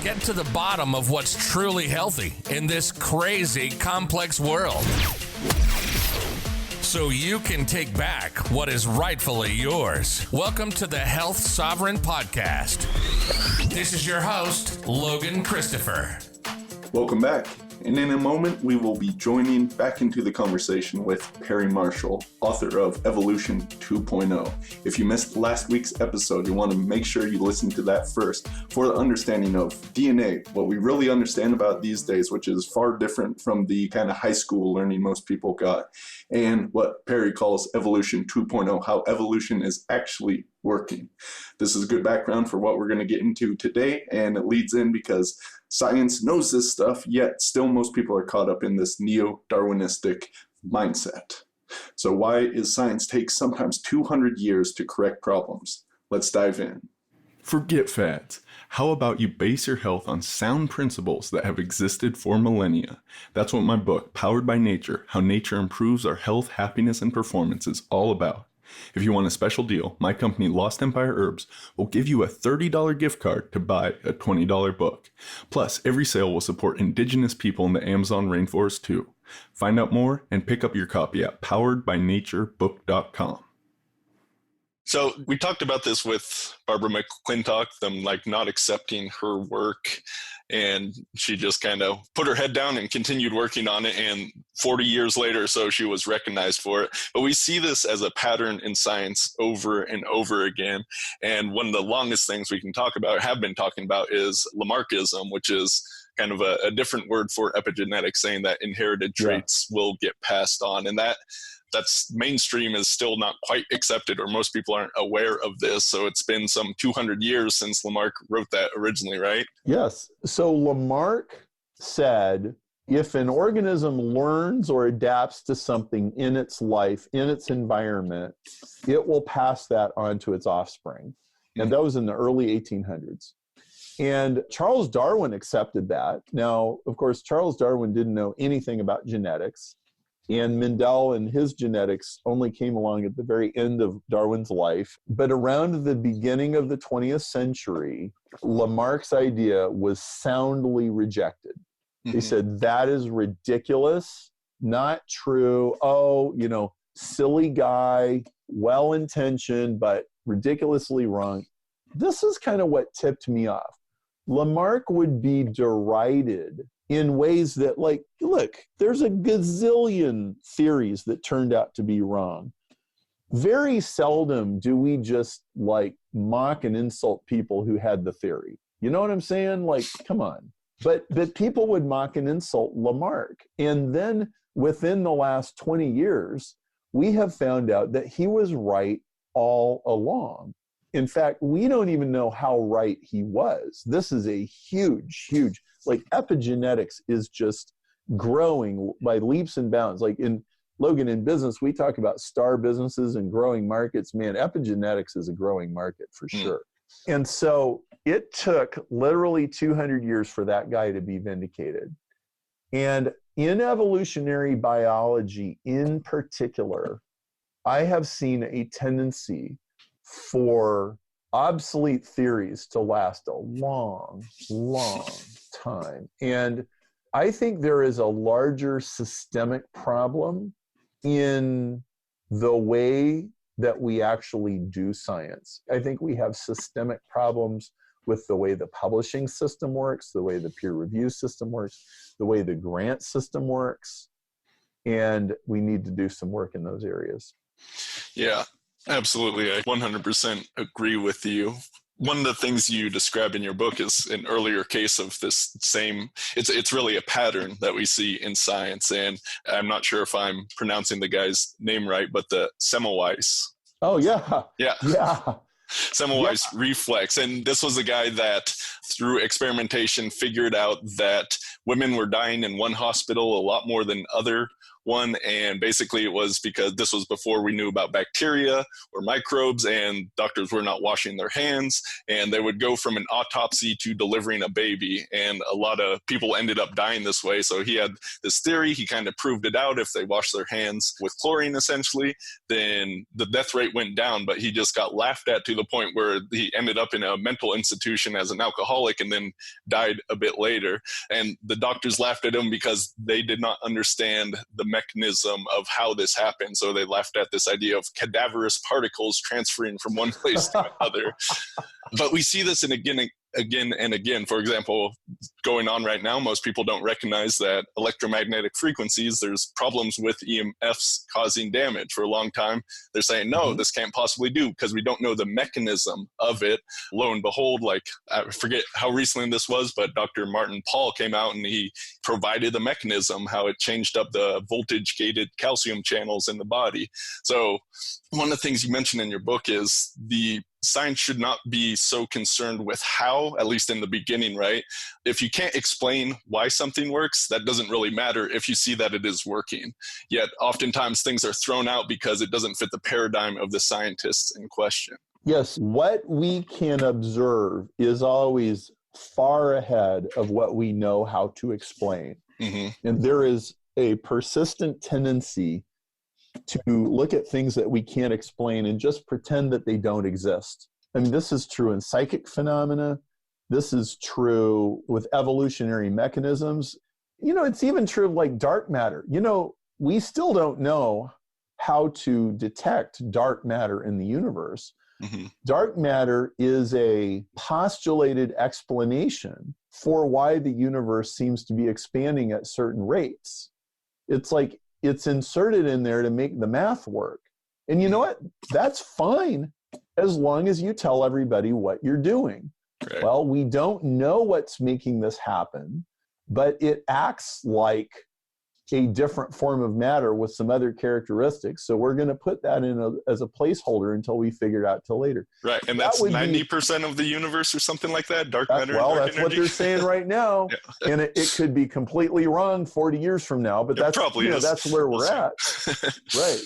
Get to the bottom of what's truly healthy in this crazy, complex world, so you can take back what is rightfully yours. Welcome to the Health Sovereign Podcast. This is your host, Logan Christopher. Welcome back. And in a moment, we will be joining back into the conversation with Perry Marshall, author of Evolution 2.0. If you missed last week's episode, you want to make sure you listen to that first for the understanding of DNA, what we really understand about these days, which is far different from the kind of high school learning most people got, and what Perry calls Evolution 2.0, how evolution is actually working. This is good background for what we're going to get into today, and it leads in because science knows this stuff, yet still most people are caught up in this neo-Darwinistic mindset. So why is science take sometimes 200 years to correct problems? Let's dive in. Forget fads. How about you base your health on sound principles that have existed for millennia? That's what my book, Powered by Nature, How Nature Improves Our Health, Happiness, and Performance is all about. If you want a special deal, my company Lost Empire Herbs will give you a $30 gift card to buy a $20 book. Plus, every sale will support indigenous people in the Amazon rainforest too. Find out more and pick up your copy at poweredbynaturebbook.com. So we talked about this with Barbara McClintock, them not accepting her work, and she just kind of put her head down and continued working on it, and 40 years later, so she was recognized for it. But we see this as a pattern in science over and over again, and one of the longest things we can talk about, have been talking about, is Lamarckism, which is kind of a different word for epigenetics, saying that inherited traits will get passed on, and that's mainstream is still not quite accepted, or most people aren't aware of this. So it's been some 200 years since Lamarck wrote that originally, right? Yes. So Lamarck said, if an organism learns or adapts to something in its life, in its environment, it will pass that on to its offspring. And that was in the early 1800s. And Charles Darwin accepted that. Now, of course, Charles Darwin didn't know anything about genetics. And Mendel and his genetics only came along at the very end of Darwin's life. But around the beginning of the 20th century, Lamarck's idea was soundly rejected. They said, that is ridiculous, not true. Oh, silly guy, well-intentioned, but ridiculously wrong. This is kind of what tipped me off. Lamarck would be derided in ways that, look, there's a gazillion theories that turned out to be wrong. Very seldom do we just mock and insult people who had the theory. You know what I'm saying? Come on. But people would mock and insult Lamarck. And then within the last 20 years, we have found out that he was right all along. In fact, we don't even know how right he was. This is a huge, epigenetics is just growing by leaps and bounds. In business, we talk about star businesses and growing markets. Man, epigenetics is a growing market for sure. And so it took literally 200 years for that guy to be vindicated. And in evolutionary biology in particular, I have seen a tendency for obsolete theories to last a long, long time. And I think there is a larger systemic problem in the way that we actually do science. I think we have systemic problems with the way the publishing system works, the way the peer review system works, the way the grant system works. And we need to do some work in those areas. Yeah. Absolutely. I 100% agree with you. One of the things you describe in your book is an earlier case of this same, it's really a pattern that we see in science. And I'm not sure if I'm pronouncing the guy's name right, but the Semmelweis. Oh, yeah. Yeah. Semmelweis reflex. And this was a guy that through experimentation figured out that women were dying in one hospital a lot more than other one, and basically it was because this was before we knew about bacteria or microbes, and doctors were not washing their hands, and they would go from an autopsy to delivering a baby, and a lot of people ended up dying this way. So he had this theory, he kind of proved it out. If they wash their hands with chlorine essentially, then the death rate went down, but he just got laughed at to the point where he ended up in a mental institution as an alcoholic and then died a bit later. And the doctors laughed at him because they did not understand the mechanism of how this happened. So they laughed at this idea of cadaverous particles transferring from one place to another. But we see this again and again. For example, going on right now, most people don't recognize that electromagnetic frequencies, there's problems with EMFs causing damage. For a long time, they're saying, no, this can't possibly do, because we don't know the mechanism of it. Lo and behold, like, I forget how recently this was, but Dr. Martin Paul came out and he provided the mechanism, how it changed up the voltage-gated calcium channels in the body. So one of the things you mentioned in your book is the science should not be so concerned with how, at least in the beginning, right? If you can't explain why something works, that doesn't really matter if you see that it is working. Yet oftentimes things are thrown out because it doesn't fit the paradigm of the scientists in question. Yes, what we can observe is always far ahead of what we know how to explain. And there is a persistent tendency to look at things that we can't explain and just pretend that they don't exist. I mean, this is true in psychic phenomena. This is true with evolutionary mechanisms. You know, it's even true of like dark matter. You know, we still don't know how to detect dark matter in the universe. Dark matter is a postulated explanation for why the universe seems to be expanding at certain rates. It's like it's inserted in there to make the math work. And you know what? That's fine as long as you tell everybody what you're doing. Right. Well, we don't know what's making this happen, but it acts like a different form of matter with some other characteristics. So we're going to put that in as a placeholder until we figure it out till later. Right. And that's 90% of the universe or something like that, dark matter. Well, dark that's energy. what they're saying right now. And it could be completely wrong 40 years from now, but that's, probably is. That's where we're at. Right.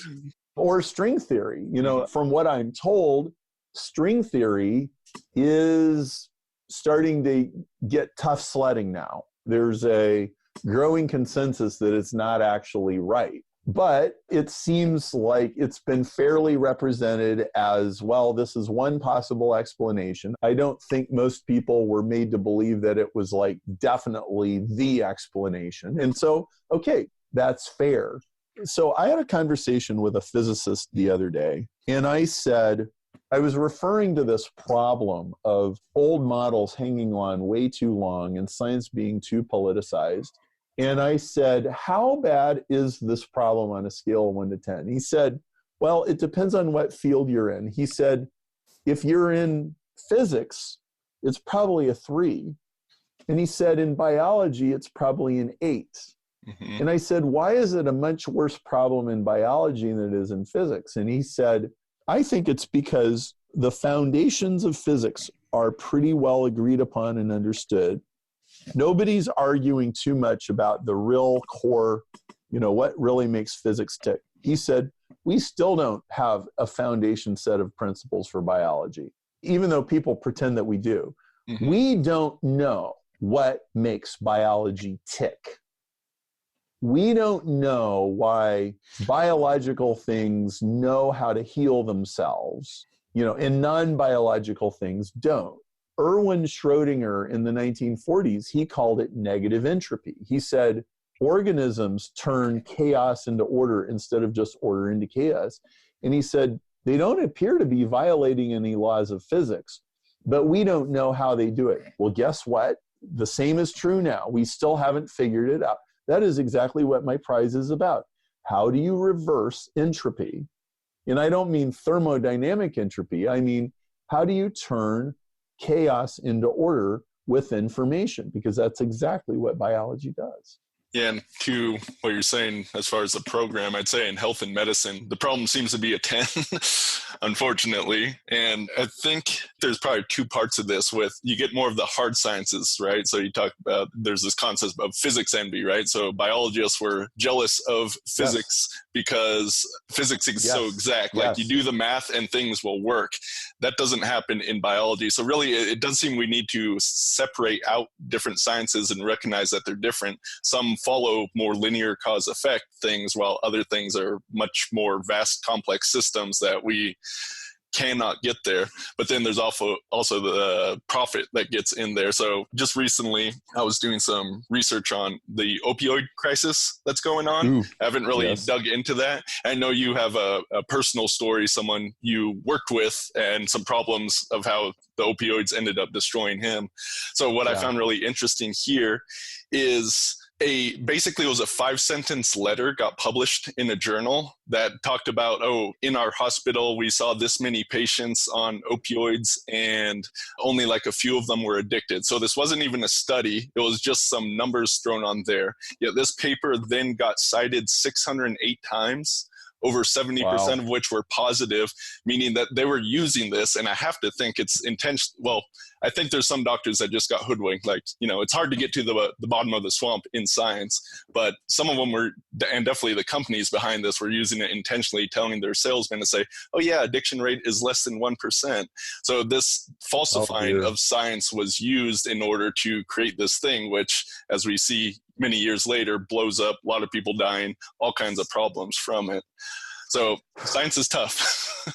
Or string theory. You know, from what I'm told, string theory is starting to get tough sledding now. There's a growing consensus that it's not actually right. But it seems like it's been fairly represented as, well, this is one possible explanation. I don't think most people were made to believe that it was like definitely the explanation. And so, okay, that's fair. So I had a conversation with a physicist the other day, and I said, I was referring to this problem of old models hanging on way too long and science being too politicized. And I said, how bad is this problem on a scale of 1 to 10? He said, well, it depends on what field you're in. He said, if you're in physics, it's probably a 3. And he said, in biology, it's probably an 8. And I said, why is it a much worse problem in biology than it is in physics? And he said, I think it's because the foundations of physics are pretty well agreed upon and understood. Nobody's arguing too much about the real core, you know, what really makes physics tick. He said, we still don't have a foundation set of principles for biology, even though people pretend that we do. We don't know what makes biology tick. We don't know why biological things know how to heal themselves, you know, and non-biological things don't. Erwin Schrödinger in the 1940s, he called it negative entropy. He said organisms turn chaos into order instead of just order into chaos. And he said they don't appear to be violating any laws of physics, but we don't know how they do it. Well, guess what? The same is true now. We still haven't figured it out. That is exactly what my prize is about. How do you reverse entropy? And I don't mean thermodynamic entropy. I mean, how do you turn chaos into order with information? Because that's exactly what biology does. Yeah, and to what you're saying as far as the program, I'd say in health and medicine, the problem seems to be a 10, unfortunately. And I think there's probably two parts of this with you get more of the hard sciences, right? So you talk about, there's this concept of physics envy, right? So biologists were jealous of physics because physics is so exact. Like you do the math and things will work. That doesn't happen in biology. So really, it does seem we need to separate out different sciences and recognize that they're different. Some follow more linear cause effect things, while other things are much more vast, complex systems that we cannot get there. But then there's also the profit that gets in there. So just recently, I was doing some research on the opioid crisis that's going on. I haven't really dug into that. I know you have a personal story, someone you worked with, and some problems of how the opioids ended up destroying him. So what I found really interesting here is basically it was a 5-sentence letter got published in a journal that talked about, in our hospital, we saw this many patients on opioids and only like a few of them were addicted. So this wasn't even a study. It was just some numbers thrown on there. Yet this paper then got cited 608 times, over 70% of which were positive, meaning that they were using this. And I have to think it's intentional. Well, I think there's some doctors that just got hoodwinked. Like, it's hard to get to the bottom of the swamp in science, but some of them were, and definitely the companies behind this were using it intentionally, telling their salesmen to say, oh yeah, addiction rate is less than 1%. So this falsifying of science was used in order to create this thing, which, as we see many years later, blows up, a lot of people dying, all kinds of problems from it. So science is tough.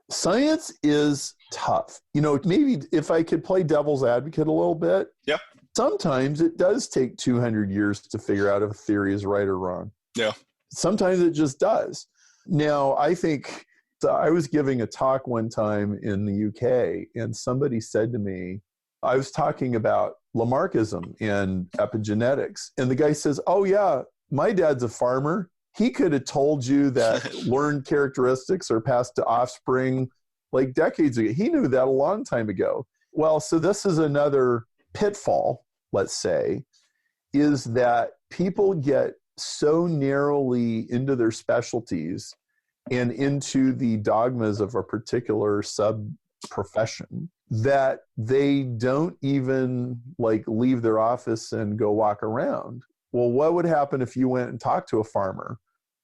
Science is tough. Maybe if I could play devil's advocate a little bit. Yeah. Sometimes it does take 200 years to figure out if a theory is right or wrong. Yeah. Sometimes it just does. Now, I think I was giving a talk one time in the UK, and somebody said to me, I was talking about Lamarckism and epigenetics. And the guy says, oh yeah, my dad's a farmer. He could have told you that learned characteristics are passed to offspring like decades ago. He knew that a long time ago. Well, so this is another pitfall, let's say, is that people get so narrowly into their specialties and into the dogmas of a particular sub-profession that they don't even leave their office and go walk around. Well, what would happen if you went and talked to a farmer?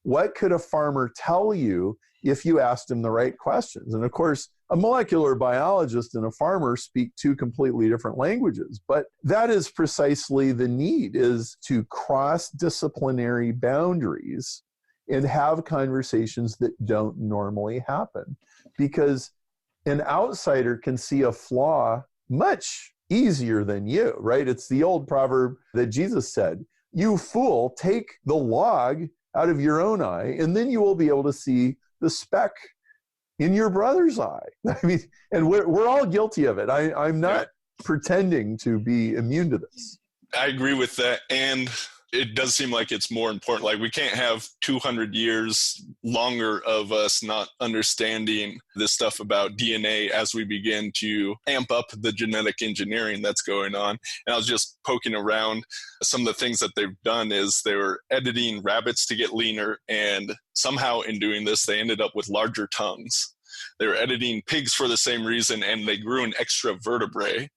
What could a farmer tell you if you asked him the right questions? And of course, a molecular biologist and a farmer speak two completely different languages, but that is precisely the need, is to cross disciplinary boundaries and have conversations that don't normally happen. Because an outsider can see a flaw much easier than you, right? It's the old proverb that Jesus said, you fool, take the log out of your own eye, and then you will be able to see the speck in your brother's eye. I mean, and we're all guilty of it. I'm not pretending to be immune to this. I agree with that. And it does seem like it's more important. Like, we can't have 200 years longer of us not understanding this stuff about DNA as we begin to amp up the genetic engineering that's going on. And I was just poking around. Some of the things that they've done is they were editing rabbits to get leaner, and somehow in doing this, they ended up with larger tongues. They were editing pigs for the same reason, and they grew an extra vertebrae.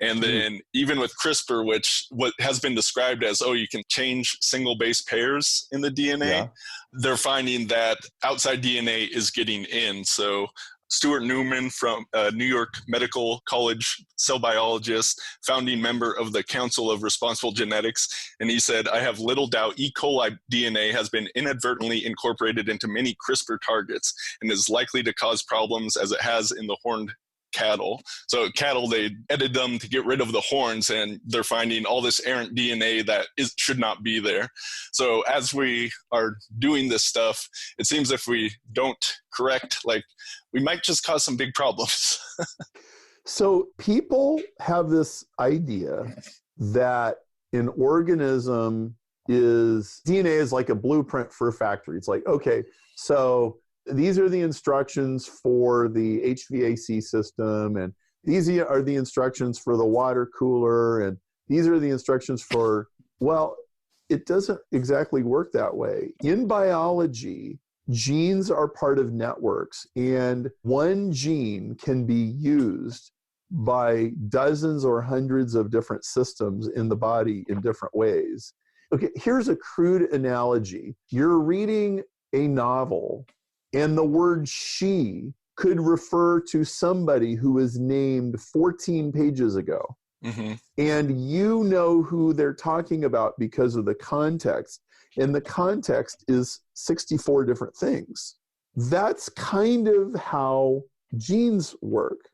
And then even with CRISPR, what has been described as, you can change single base pairs in the DNA, they're finding that outside DNA is getting in. So Stuart Newman from New York Medical College, cell biologist, founding member of the Council of Responsible Genetics, and he said, I have little doubt E. coli DNA has been inadvertently incorporated into many CRISPR targets and is likely to cause problems as it has in the horned cattle. So cattle, they edited them to get rid of the horns, and they're finding all this errant DNA that should not be there. So as we are doing this stuff, it seems if we don't correct, we might just cause some big problems. So people have this idea that an organism DNA is like a blueprint for a factory. It's like, okay, so these are the instructions for the HVAC system, and these are the instructions for the water cooler, and these are the instructions for, well, it doesn't exactly work that way. In biology, genes are part of networks, and one gene can be used by dozens or hundreds of different systems in the body in different ways. Okay, here's a crude analogy. You're reading a novel, and the word she could refer to somebody who was named 14 pages ago. Mm-hmm. And you know who they're talking about because of the context. And the context is 64 different things. That's kind of how genes work.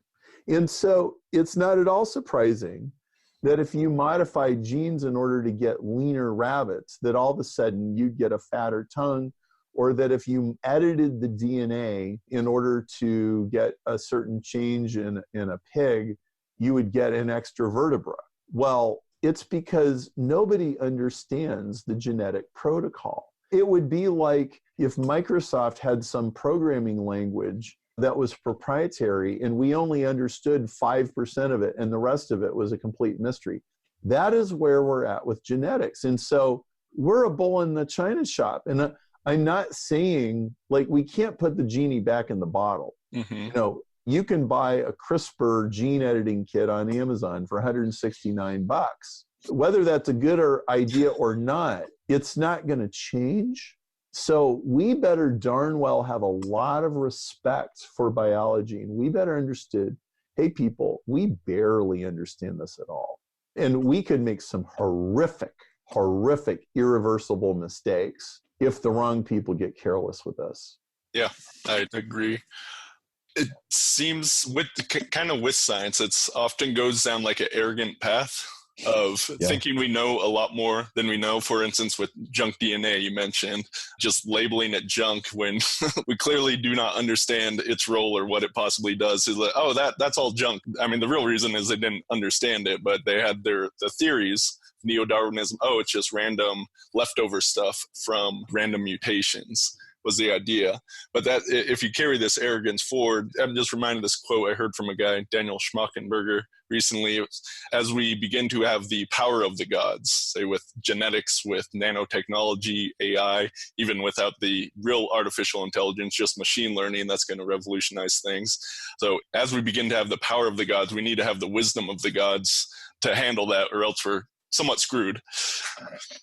And so it's not at all surprising that if you modify genes in order to get leaner rabbits, that all of a sudden you'd get a fatter tongue, or that if you edited the DNA in order to get a certain change in a pig, you would get an extra vertebra. Well, it's because nobody understands the genetic protocol. It would be like if Microsoft had some programming language that was proprietary and we only understood 5% of it and the rest of it was a complete mystery. That is where we're at with genetics. And so we're a bull in the china shop. And I'm not saying, like, we can't put the genie back in the bottle. Mm-hmm. You know, you can buy a CRISPR gene editing kit on Amazon for $169. Whether that's a good idea or not, it's not going to change. So we better darn well have a lot of respect for biology, and we better understood, hey people, we barely understand this at all. And we could make some horrific, irreversible mistakes if the wrong people get careless with us. Yeah, I agree. It seems with science, it's often goes down like an arrogant path of thinking we know a lot more than we know. For instance, with junk DNA, you mentioned just labeling it junk when we clearly do not understand its role or what it possibly does. Is like, oh, that's all junk. I mean, the real reason is they didn't understand it, but they had the theories, neo-Darwinism, oh, it's just random leftover stuff from random mutations was the idea. But that if you carry this arrogance forward, I'm just reminded of this quote I heard from a guy, Daniel Schmachenberger, recently. As we begin to have the power of the gods, say with genetics, with nanotechnology, AI, even without the real artificial intelligence, just machine learning, that's going to revolutionize things. So as we begin to have the power of the gods, we need to have the wisdom of the gods to handle that, or else we're somewhat screwed.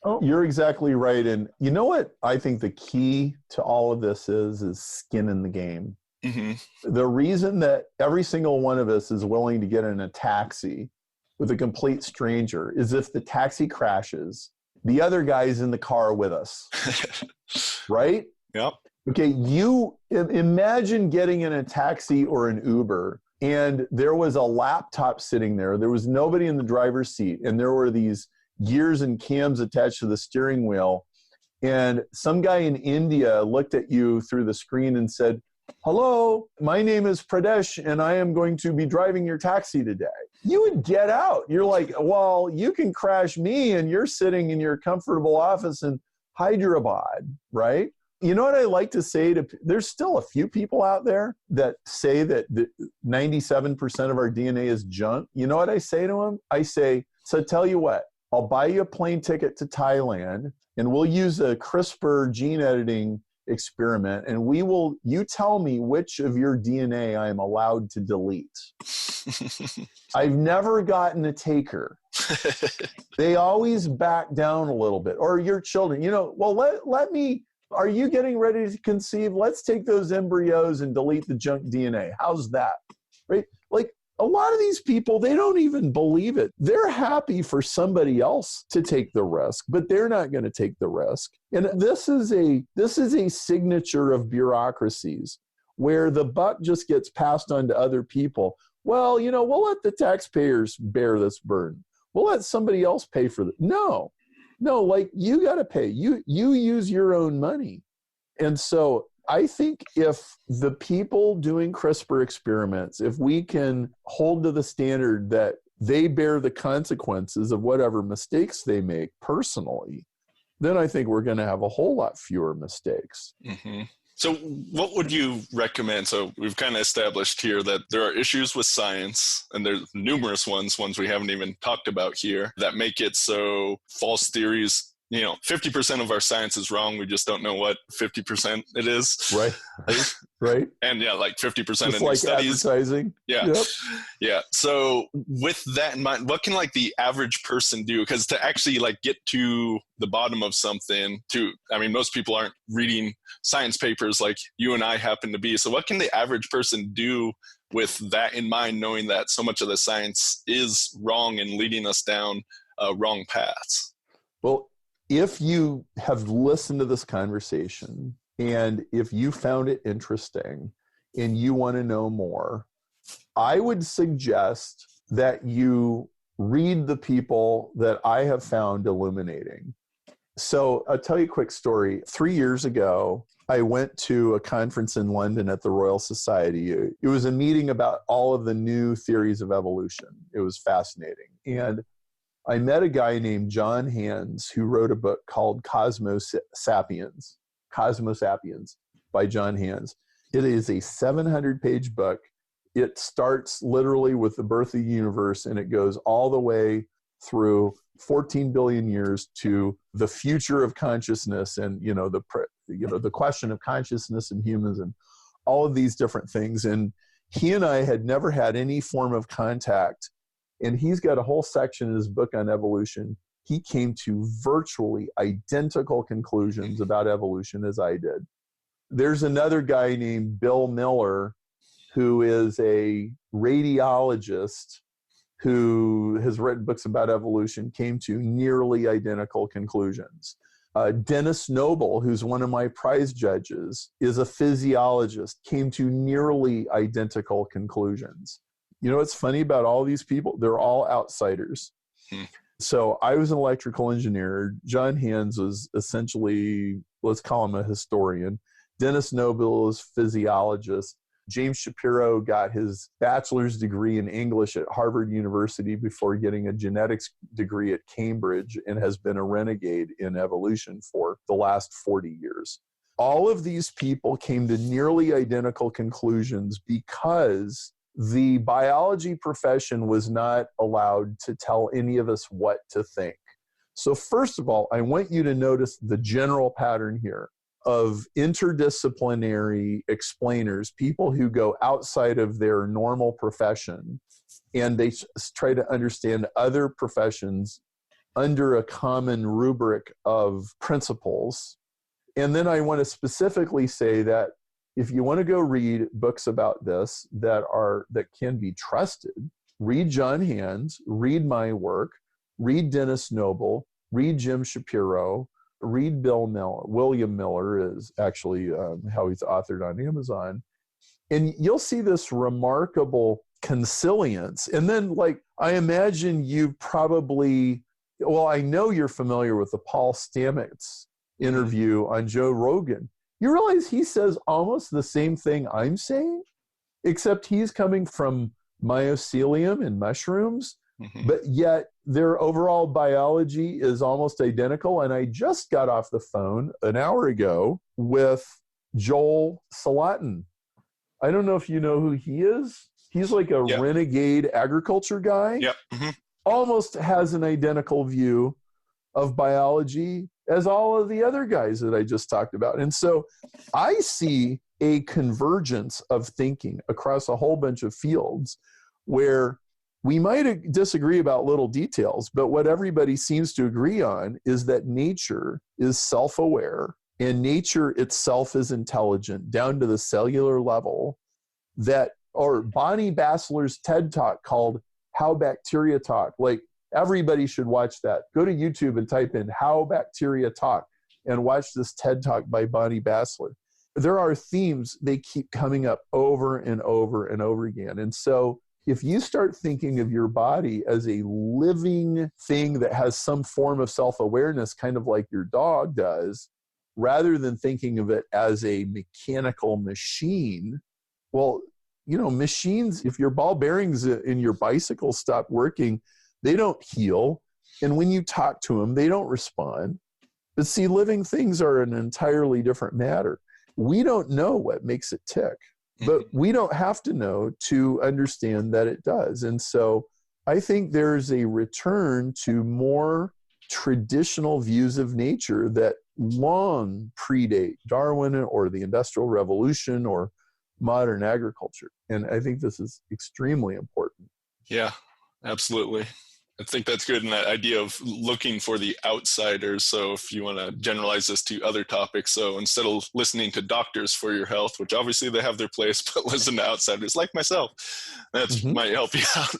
Oh, you're exactly right. And you know what I think the key to all of this is skin in the game. Mm-hmm. The reason that every single one of us is willing to get in a taxi with a complete stranger is if the taxi crashes, the other guy's in the car with us. Right? Yep. Okay, you imagine getting in a taxi or an Uber, and there was a laptop sitting there. There was nobody in the driver's seat, and there were these gears and cams attached to the steering wheel. And some guy in India looked at you through the screen and said, "Hello, my name is Pradesh, and I am going to be driving your taxi today." You would get out. You're like, well, you can crash me, and you're sitting in your comfortable office in Hyderabad, right? You know what I like to say there's still a few people out there that say that 97% of our DNA is junk. You know what I say to them? I say, so tell you what, I'll buy you a plane ticket to Thailand, and we'll use a CRISPR gene editing experiment, and you tell me which of your DNA I'm allowed to delete. I've never gotten a taker. They always back down a little bit. Or your children, well, let me, are you getting ready to conceive? Let's take those embryos and delete the junk DNA. How's that? Right? Like, a lot of these people, they don't even believe it. They're happy for somebody else to take the risk, but they're not going to take the risk. And this is a signature of bureaucracies where the buck just gets passed on to other people. Well, we'll let the taxpayers bear this burden. We'll let somebody else pay for it. No, like, you got to pay. You use your own money. And so I think if the people doing CRISPR experiments, if we can hold to the standard that they bear the consequences of whatever mistakes they make personally, then I think we're going to have a whole lot fewer mistakes. Mm-hmm. So what would you recommend? So we've kind of established here that there are issues with science, and there's numerous ones we haven't even talked about here, that make it so false theories 50% of our science is wrong. We just don't know what 50% it is. Right. And yeah, like 50% Just in like studies. advertising. Yeah. Yep. Yeah. So with that in mind, what can like the average person do? Because to actually like get to the bottom of something, most people aren't reading science papers like you and I happen to be. So what can the average person do with that in mind, knowing that so much of the science is wrong and leading us down wrong paths? Well, if you have listened to this conversation and if you found it interesting and you want to know more, I would suggest that you read the people that I have found illuminating. So I'll tell you a quick story. 3 years ago, I went to a conference in London at the Royal Society. It was a meeting about all of the new theories of evolution. It was fascinating. And I met a guy named John Hands who wrote a book called Cosmos Sapiens by John Hands. It is a 700-page book. It starts literally with the birth of the universe, and it goes all the way through 14 billion years to the future of consciousness and the question of consciousness in humans and all of these different things. And he and I had never had any form of contact. And he's got a whole section in his book on evolution. He came to virtually identical conclusions about evolution as I did. There's another guy named Bill Miller, who is a radiologist who has written books about evolution, came to nearly identical conclusions. Dennis Noble, who's one of my prize judges, is a physiologist, came to nearly identical conclusions. You know what's funny about all these people? They're all outsiders. So I was an electrical engineer. John Hands was essentially, let's call him a historian. Dennis Noble is physiologist. James Shapiro got his bachelor's degree in English at Harvard University before getting a genetics degree at Cambridge and has been a renegade in evolution for the last 40 years. All of these people came to nearly identical conclusions because the biology profession was not allowed to tell any of us what to think. So first of all, I want you to notice the general pattern here of interdisciplinary explainers, people who go outside of their normal profession and they try to understand other professions under a common rubric of principles. And then I want to specifically say that if you want to go read books about this that can be trusted, read John Hands, read my work, read Dennis Noble, read Jim Shapiro, read Bill Miller. William Miller is actually how he's authored on Amazon. And you'll see this remarkable consilience. And then, I imagine you probably, I know you're familiar with the Paul Stamets interview on Joe Rogan. You realize he says almost the same thing I'm saying, except he's coming from mycelium and mushrooms, but yet their overall biology is almost identical. And I just got off the phone an hour ago with Joel Salatin. I don't know if you know who he is. He's like a renegade agriculture guy. Yep. Almost has an identical view of biology as all of the other guys that I just talked about. And so I see a convergence of thinking across a whole bunch of fields where we might disagree about little details, but what everybody seems to agree on is that nature is self-aware and nature itself is intelligent down to the cellular level. Or Bonnie Bassler's TED Talk called How Bacteria Talk. Everybody should watch that. Go to YouTube and type in How Bacteria Talk and watch this TED Talk by Bonnie Bassler. There are themes, they keep coming up over and over and over again. And so if you start thinking of your body as a living thing that has some form of self-awareness, kind of like your dog does, rather than thinking of it as a mechanical machine, machines, if your ball bearings in your bicycle stop working, they don't heal. And when you talk to them, they don't respond. But see, living things are an entirely different matter. We don't know what makes it tick, but we don't have to know to understand that it does. And so I think there's a return to more traditional views of nature that long predate Darwin or the Industrial Revolution or modern agriculture. And I think this is extremely important. Yeah, absolutely. I think that's good. And that idea of looking for the outsiders. So if you want to generalize this to other topics, so instead of listening to doctors for your health, which obviously they have their place, but listen to outsiders like myself, that might help you out.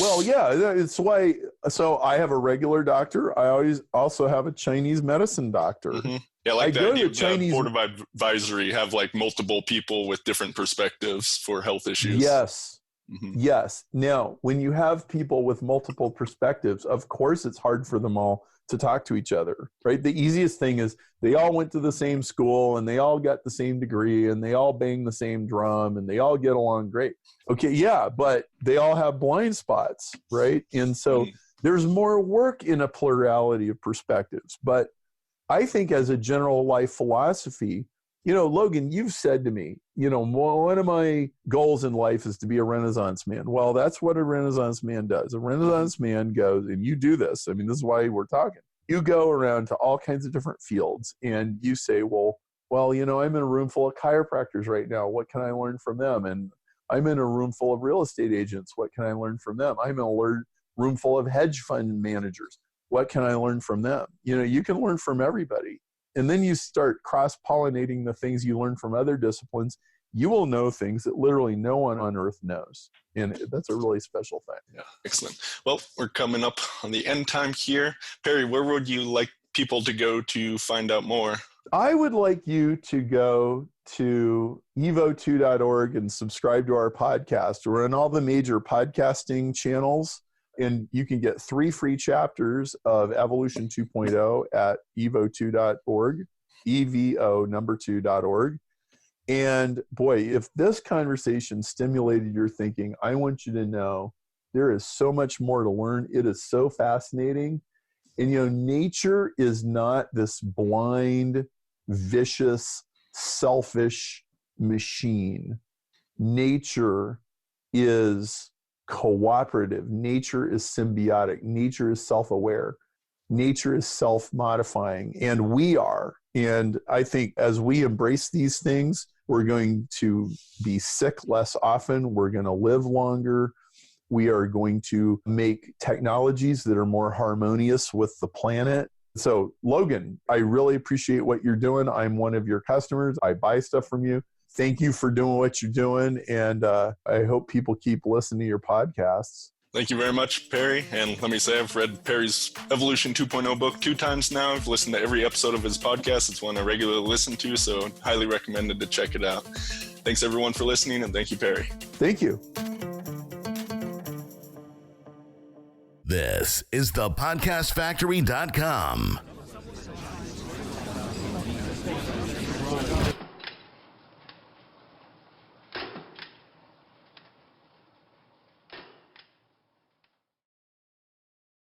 Well, yeah, it's why. So I have a regular doctor. I always also have a Chinese medicine doctor. Yeah, like I that idea of Chinese board of advisory, have like multiple people with different perspectives for health issues. Yes. Yes. Now, when you have people with multiple perspectives, of course, it's hard for them all to talk to each other, right? The easiest thing is they all went to the same school and they all got the same degree and they all bang the same drum and they all get along great. Okay, yeah, but they all have blind spots, right? And so there's more work in a plurality of perspectives. But I think as a general life philosophy, Logan, you've said to me, one of my goals in life is to be a Renaissance man. Well, that's what a Renaissance man does. A Renaissance man goes, and you do this. I mean, this is why we're talking. You go around to all kinds of different fields and you say, well, I'm in a room full of chiropractors right now. What can I learn from them? And I'm in a room full of real estate agents. What can I learn from them? I'm in a room full of hedge fund managers. What can I learn from them? You can learn from everybody. And then you start cross-pollinating the things you learn from other disciplines. You will know things that literally no one on earth knows. And that's a really special thing. Yeah, excellent. Well, we're coming up on the end time here. Perry, where would you like people to go to find out more? I would like you to go to evo2.org and subscribe to our podcast. We're on all the major podcasting channels. And you can get 3 free chapters of Evolution 2.0 at evo2.org, EVO2.org. And boy, if this conversation stimulated your thinking, I want you to know there is so much more to learn. It is so fascinating. And nature is not this blind, vicious, selfish machine. Nature is cooperative. Nature is symbiotic. Nature is self-aware. Nature is self-modifying, and we are. And I think as we embrace these things, we're going to be sick less often. We're going to live longer. We are going to make technologies that are more harmonious with the planet. So, Logan, I really appreciate what you're doing. I'm one of your customers. I buy stuff from you. Thank you for doing what you're doing, and I hope people keep listening to your podcasts. Thank you very much, Perry. And let me say, I've read Perry's Evolution 2.0 book 2 times now. I've listened to every episode of his podcast. It's one I regularly listen to, so highly recommended to check it out. Thanks, everyone, for listening, and thank you, Perry. Thank you. This is thepodcastfactory.com.